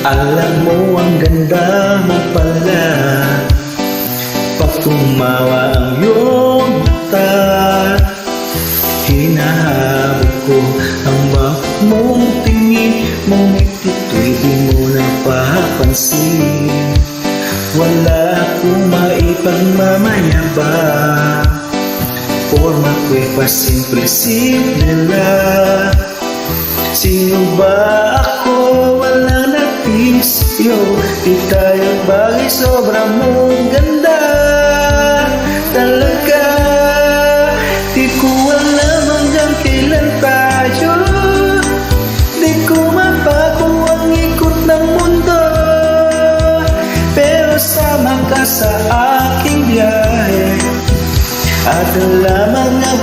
Alam mo ang ganda mo pala, pag tumawa ang iyong mata, hinahabol ko ang bakit mong tingin mong itito'y di mo napapansin. Wala akong maipagmamayabang, forma ko'y pasimple-simple lang. Sino ba ako? Wala natin sa'yo. Di tayo bagay, sobra mong ganda talaga. Di ko alam hanggang kailan tayo, di ko mabago ang ikot ng mundo, pero sama ka sa aking biyahe. At ang lamang ang